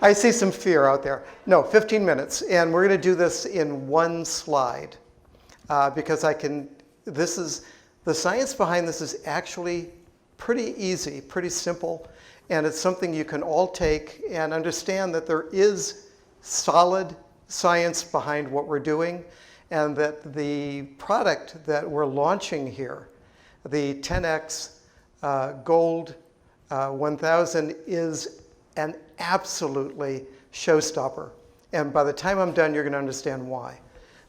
I see some fear out there. No, 15 minutes. And we're going to do this in one slide because the science behind this is actually pretty easy, pretty simple. And it's something you can all take and understand that there is solid science behind what we're doing, and that the product that we're launching here, the 10X Gold 1000, is an absolutely showstopper. And by the time I'm done, you're going to understand why.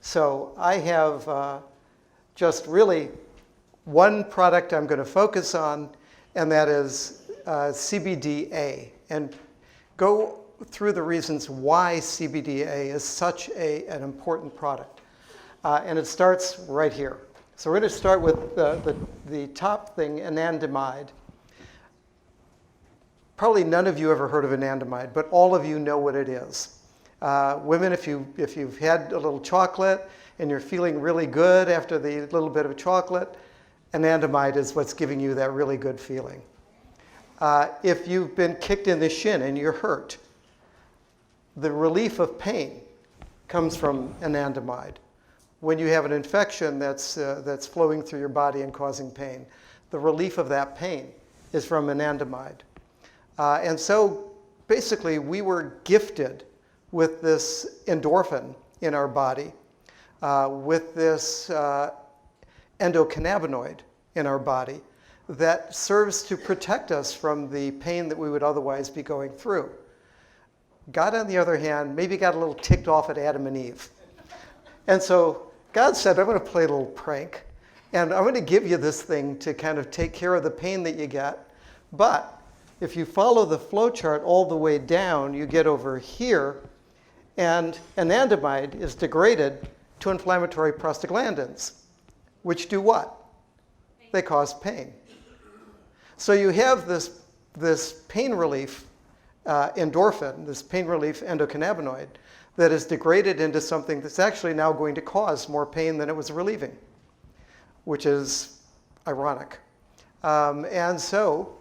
So I have just really one product I'm going to focus on, and that is CBDa, and go through the reasons why CBDa is such an important product. And it starts right here. So we're going to start with the top thing, anandamide. Probably none of you ever heard of anandamide, but all of you know what it is. Women, if you've had a little chocolate and you're feeling really good after the little bit of chocolate, anandamide is what's giving you that really good feeling. If you've been kicked in the shin and you're hurt, the relief of pain comes from anandamide. When you have an infection that's flowing through your body and causing pain, the relief of that pain is from anandamide. And so basically we were gifted with this endorphin in our body, with this endocannabinoid in our body that serves to protect us from the pain that we would otherwise be going through. God, on the other hand, maybe got a little ticked off at Adam and Eve. And so God said, I'm going to play a little prank, and I'm going to give you this thing to kind of take care of the pain that you get. But if you follow the flow chart all the way down, you get over here, and anandamide is degraded to inflammatory prostaglandins, which do what? They cause pain. So you have this pain relief endorphin, this pain relief endocannabinoid, that is degraded into something that's actually now going to cause more pain than it was relieving, which is ironic. And so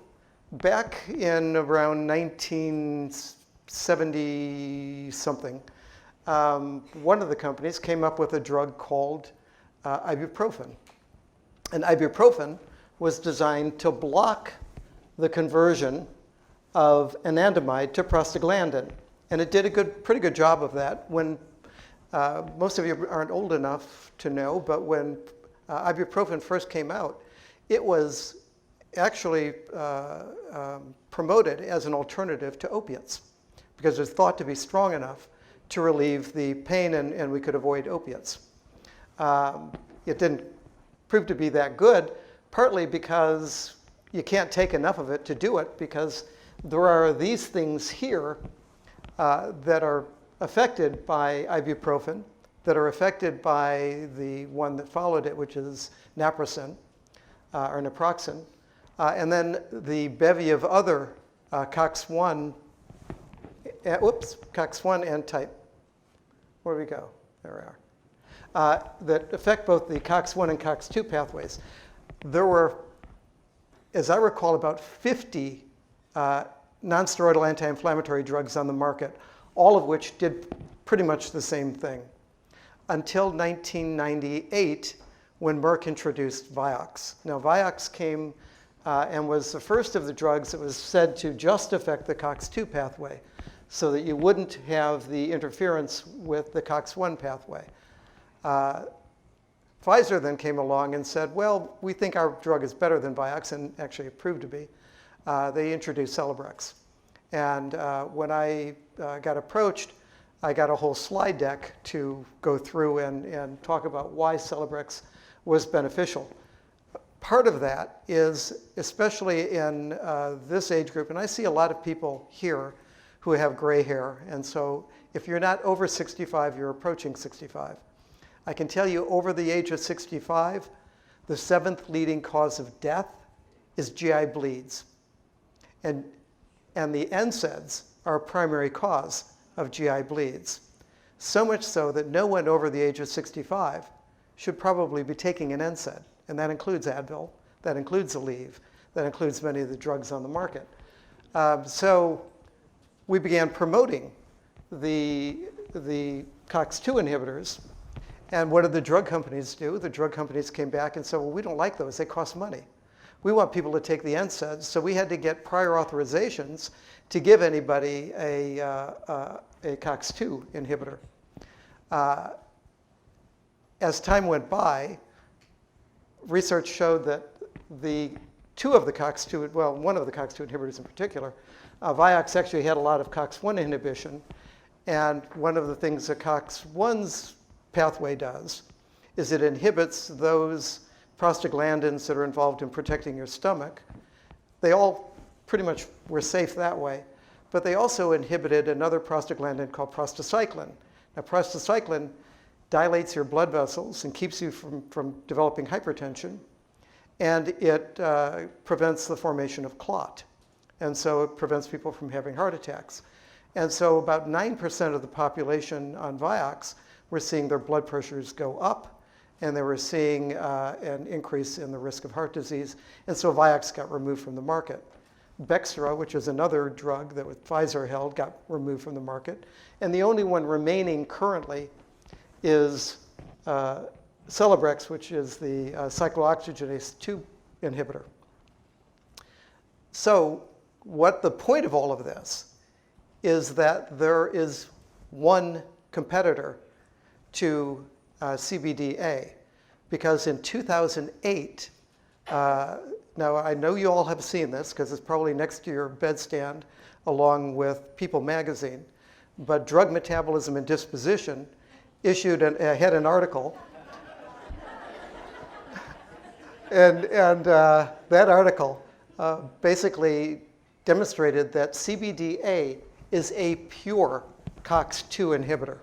back in around 1970-something, one of the companies came up with a drug called ibuprofen. And ibuprofen was designed to block the conversion of anandamide to prostaglandin. And it did a pretty good job of that. When most of you aren't old enough to know, but when ibuprofen first came out, it was actually promoted as an alternative to opiates because it was thought to be strong enough to relieve the pain, and we could avoid opiates. It didn't prove to be that good, partly because you can't take enough of it to do it, because there are these things here that are affected by ibuprofen, that are affected by the one that followed it, which is naproxen, and then the bevy of other COX-1 and type. Where do we go? There we are. That affect both the COX-1 and COX-2 pathways. There were, as I recall, about 50 non-steroidal anti-inflammatory drugs on the market, all of which did pretty much the same thing, until 1998, when Merck introduced Vioxx. Now, Vioxx came and was the first of the drugs that was said to just affect the COX-2 pathway, so that you wouldn't have the interference with the COX-1 pathway. Pfizer then came along and said, well, we think our drug is better than Vioxx, and actually it proved to be. They introduced Celebrex. And when I got approached, I got a whole slide deck to go through and talk about why Celebrex was beneficial. Part of that is, especially in this age group, and I see a lot of people here who have gray hair, and so if you're not over 65, you're approaching 65. I can tell you over the age of 65, the 7th leading cause of death is GI bleeds. And the NSAIDs are a primary cause of GI bleeds. So much so that no one over the age of 65 should probably be taking an NSAID. And that includes Advil, that includes Aleve, that includes many of the drugs on the market. So we began promoting the COX-2 inhibitors. And what did the drug companies do? The drug companies came back and said, well, we don't like those. They cost money. We want people to take the NSAIDs. So we had to get prior authorizations to give anybody a COX-2 inhibitor. As time went by, research showed that one of the COX-2 inhibitors in particular, Vioxx actually had a lot of COX-1 inhibition. And one of the things that COX-1's pathway does is it inhibits those prostaglandins that are involved in protecting your stomach. They all pretty much were safe that way. But they also inhibited another prostaglandin called prostacyclin. Now, prostacyclin dilates your blood vessels and keeps you from developing hypertension. And it prevents the formation of clot. And so it prevents people from having heart attacks. And so about 9% of the population on Vioxx were seeing their blood pressures go up, and they were seeing an increase in the risk of heart disease. And so Vioxx got removed from the market. Bextra, which is another drug that Pfizer held, got removed from the market. And the only one remaining currently is Celebrex, which is the cyclooxygenase 2 inhibitor. So what the point of all of this is that there is one competitor to CBDa, because in 2008, now I know you all have seen this because it's probably next to your bedstand along with People magazine, but Drug Metabolism and Disposition had an article. and that article basically demonstrated that CBDa is a pure COX-2 inhibitor.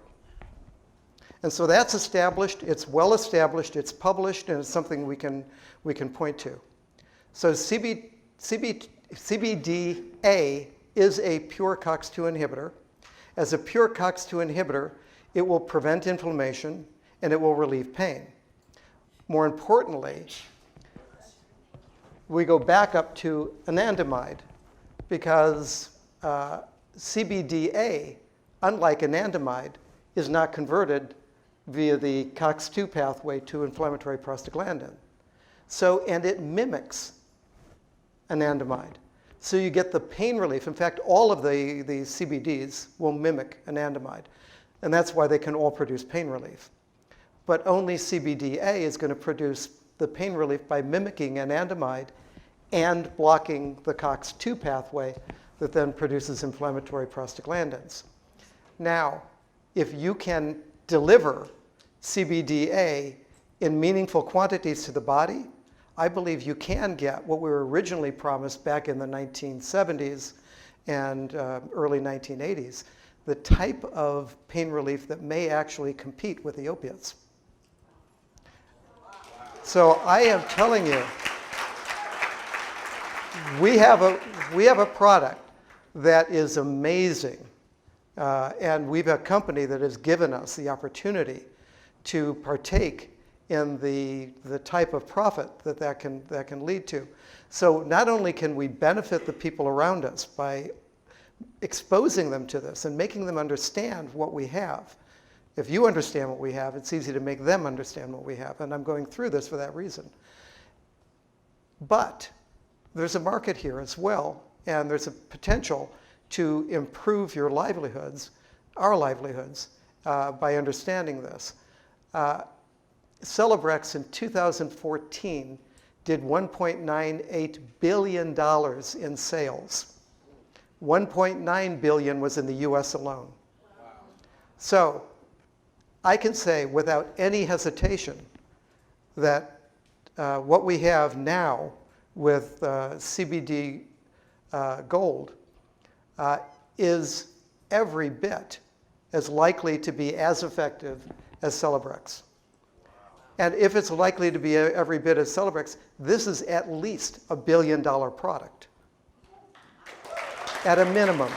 And so that's established, it's well established, it's published, and it's something we can point to. So CBDa is a pure COX-2 inhibitor. As a pure COX-2 inhibitor, it will prevent inflammation and it will relieve pain. More importantly, we go back up to anandamide, because CBDA, unlike anandamide, is not converted via the COX-2 pathway to inflammatory prostaglandin. So, and it mimics anandamide. So you get the pain relief. In fact, all of the CBDs will mimic anandamide. And that's why they can all produce pain relief. But only CBDA is going to produce the pain relief by mimicking anandamide and blocking the COX-2 pathway that then produces inflammatory prostaglandins. Now, if you can deliver CBDA in meaningful quantities to the body, I believe you can get what we were originally promised back in the 1970s and early 1980s, the type of pain relief that may actually compete with the opiates. So I am telling you, we have a product that is amazing, and we've a company that has given us the opportunity to partake in the type of profit that can lead to. So not only can we benefit the people around us by exposing them to this and making them understand what we have. If you understand what we have, it's easy to make them understand what we have, and I'm going through this for that reason. But there's a market here as well, and there's a potential to improve your livelihoods, our livelihoods, by understanding this. Celebrex in 2014 did $1.98 billion in sales. 1.9 billion was in the US alone. Wow. So I can say without any hesitation that what we have now with CBDa Gold is every bit as likely to be as effective as Celebrex. And if it's likely to be every bit as Celebrex, this is at least $1 billion product, at a minimum.